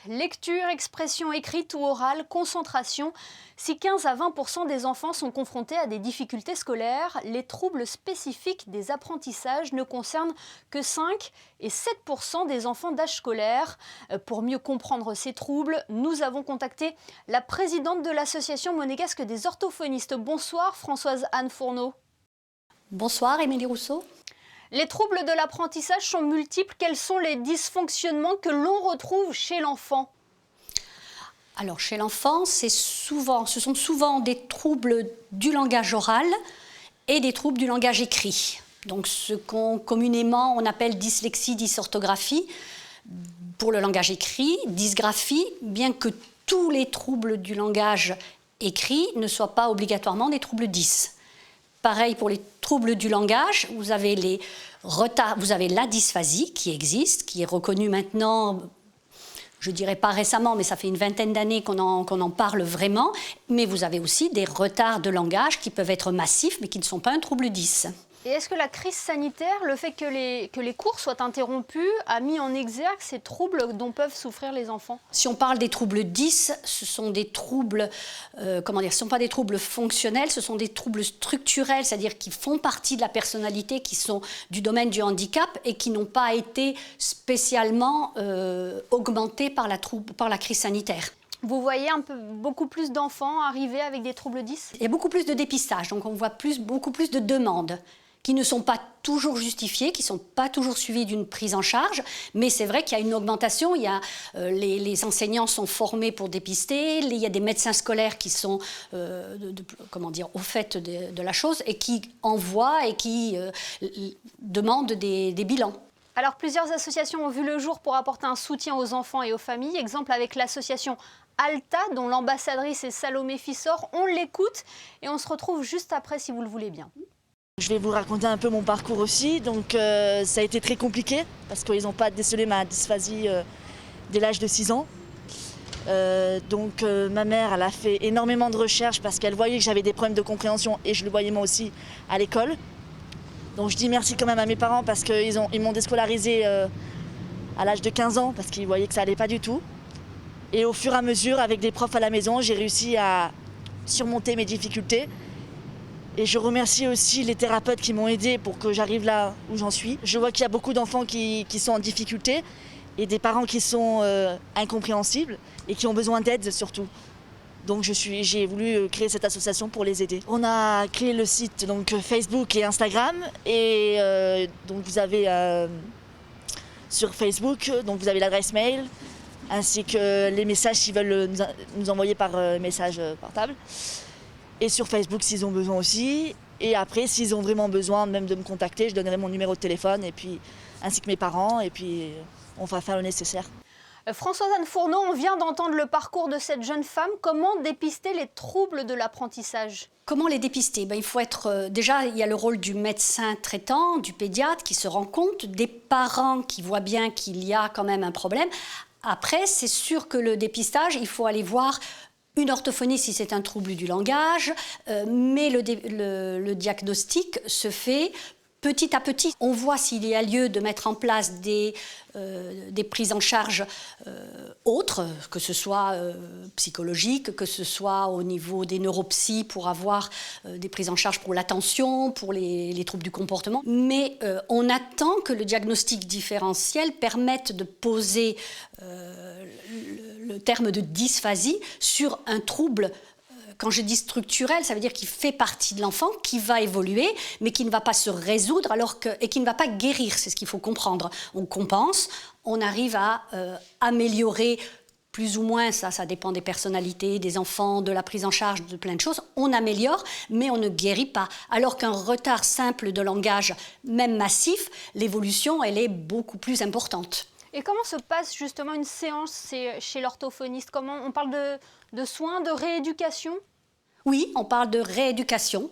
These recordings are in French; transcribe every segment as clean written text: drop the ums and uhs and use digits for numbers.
lecture, expression écrite ou orale, concentration. Si 15 à 20% des enfants sont confrontés à des difficultés scolaires, les troubles spécifiques des apprentissages ne concernent que 5 et 7% des enfants d'âge scolaire. Pour mieux comprendre ces troubles, nous avons contacté la présidente de l'association monégasque des orthophonistes. Bonsoir Françoise Anne Fourneau. Bonsoir Émilie Rousseau. Les troubles de l'apprentissage sont multiples. Quels sont les dysfonctionnements que l'on retrouve chez l'enfant ? Alors chez l'enfant, ce sont souvent des troubles du langage oral et des troubles du langage écrit. Donc ce qu'on communément on appelle dyslexie, dysorthographie pour le langage écrit, dysgraphie, bien que tous les troubles du langage écrit ne soient pas obligatoirement des troubles dys. Pareil pour les troubles du langage, vous avez les retards, vous avez la dysphasie qui existe, qui est reconnue maintenant, je dirais pas récemment, mais ça fait une vingtaine d'années qu'on en parle vraiment. Mais vous avez aussi des retards de langage qui peuvent être massifs, mais qui ne sont pas un trouble dys. Et est-ce que la crise sanitaire, le fait que les cours soient interrompus, a mis en exergue ces troubles dont peuvent souffrir les enfants ? Si on parle des troubles dys, ce sont des troubles, ce ne sont pas des troubles fonctionnels, ce sont des troubles structurels, c'est-à-dire qui font partie de la personnalité, qui sont du domaine du handicap et qui n'ont pas été spécialement augmentés par la crise sanitaire. Vous voyez beaucoup plus d'enfants arriver avec des troubles dys ? Il y a beaucoup plus de dépistage, donc on voit beaucoup plus de demandes qui ne sont pas toujours justifiées, qui ne sont pas toujours suivies d'une prise en charge, mais c'est vrai qu'il y a une augmentation, les enseignants sont formés pour dépister, il y a des médecins scolaires qui sont au fait de la chose et qui envoient et qui demandent des bilans. Alors plusieurs associations ont vu le jour pour apporter un soutien aux enfants et aux familles, exemple avec l'association Alta, dont l'ambassadrice est Salomé Fissor. On l'écoute et on se retrouve juste après si vous le voulez bien. Je vais vous raconter un peu mon parcours aussi. Donc ça a été très compliqué parce qu'ils n'ont pas décelé ma dysphasie dès l'âge de 6 ans. Ma mère, elle a fait énormément de recherches parce qu'elle voyait que j'avais des problèmes de compréhension et je le voyais moi aussi à l'école. Donc je dis merci quand même à mes parents parce qu'ils m'ont déscolarisée à l'âge de 15 ans parce qu'ils voyaient que ça n'allait pas du tout. Et au fur et à mesure, avec des profs à la maison, j'ai réussi à surmonter mes difficultés. Et je remercie aussi les thérapeutes qui m'ont aidée pour que j'arrive là où j'en suis. Je vois qu'il y a beaucoup d'enfants qui sont en difficulté et des parents qui sont incompréhensibles et qui ont besoin d'aide surtout. Donc j'ai voulu créer cette association pour les aider. On a créé le site donc, Facebook et Instagram. Et donc vous avez sur Facebook, donc vous avez l'adresse mail, ainsi que les messages s'ils veulent nous envoyer par message portable. Et sur Facebook s'ils ont besoin aussi. Et après, s'ils ont vraiment besoin même de me contacter, je donnerai mon numéro de téléphone, et puis, ainsi que mes parents, et puis on va faire le nécessaire. Françoise Anne Fourneau, on vient d'entendre le parcours de cette jeune femme. Comment dépister les troubles de l'apprentissage ? Comment les dépister ? Il faut être déjà, il y a le rôle du médecin traitant, du pédiatre qui se rend compte, des parents qui voient bien qu'il y a quand même un problème. Après, c'est sûr que le dépistage, il faut aller voir une orthophoniste si c'est un trouble du langage, mais le diagnostic se fait petit à petit. On voit s'il y a lieu de mettre en place des prises en charge autres, que ce soit psychologiques, que ce soit au niveau des neuropsys pour avoir des prises en charge pour l'attention, pour les troubles du comportement. Mais on attend que le diagnostic différentiel permette de poser le terme de dysphasie sur un trouble. Quand je dis structurel, ça veut dire qu'il fait partie de l'enfant, qui va évoluer, mais qui ne va pas se résoudre et qui ne va pas guérir. C'est ce qu'il faut comprendre. On compense, on arrive à améliorer plus ou moins, ça dépend des personnalités, des enfants, de la prise en charge, de plein de choses. On améliore, mais on ne guérit pas. Alors qu'un retard simple de langage, même massif, l'évolution, elle est beaucoup plus importante. Et comment se passe justement une séance chez l'orthophoniste ? Comment on parle de soins, de rééducation ? Oui, on parle de rééducation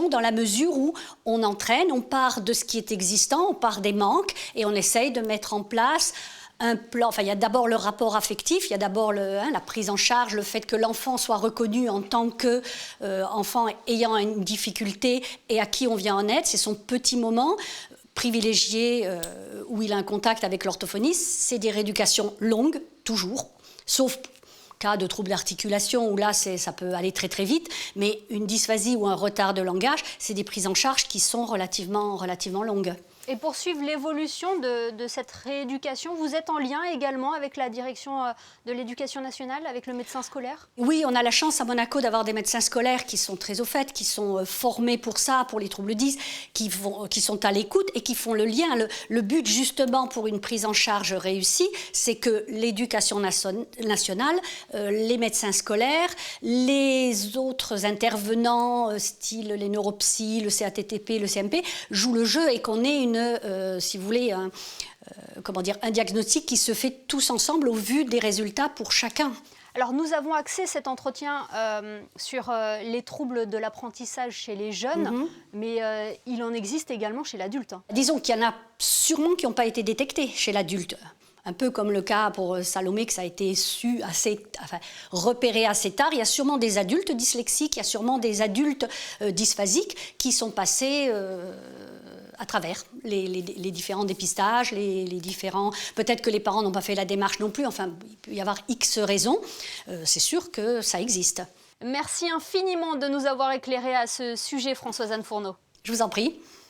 dans la mesure où on entraîne, on part de ce qui est existant, on part des manques et on essaye de mettre en place un plan. Enfin, il y a d'abord le rapport affectif, il y a d'abord la prise en charge, le fait que l'enfant soit reconnu en tant qu'enfant ayant une difficulté et à qui on vient en aide. C'est son petit moment privilégié où il a un contact avec l'orthophoniste. C'est des rééducations longues, toujours, sauf cas de troubles d'articulation où là ça peut aller très très vite, mais une dysphasie ou un retard de langage, c'est des prises en charge qui sont relativement longues. Et pour suivre l'évolution de cette rééducation, vous êtes en lien également avec la direction de l'éducation nationale, avec le médecin scolaire? Oui, on a la chance à Monaco d'avoir des médecins scolaires qui sont très au fait, qui sont formés pour ça, pour les troubles 10, qui sont à l'écoute et qui font le lien. Le but justement pour une prise en charge réussie, c'est que l'éducation nationale, les médecins scolaires, les autres intervenants, style les neuropsy, le CATTP, le CMP, jouent le jeu et qu'on ait si vous voulez, un diagnostic qui se fait tous ensemble au vu des résultats pour chacun. Alors nous avons axé cet entretien sur les troubles de l'apprentissage chez les jeunes, mais il en existe également chez l'adulte. Disons qu'il y en a sûrement qui n'ont pas été détectés chez l'adulte. Un peu comme le cas pour Salomé, que ça a été repéré assez tard. Il y a sûrement des adultes dyslexiques, il y a sûrement des adultes dysphasiques qui sont passés à travers les différents dépistages, les différents... Peut-être que les parents n'ont pas fait la démarche non plus, enfin, il peut y avoir X raisons. C'est sûr que ça existe. Merci infiniment de nous avoir éclairés à ce sujet, Françoise-Anne Fourneau. Je vous en prie.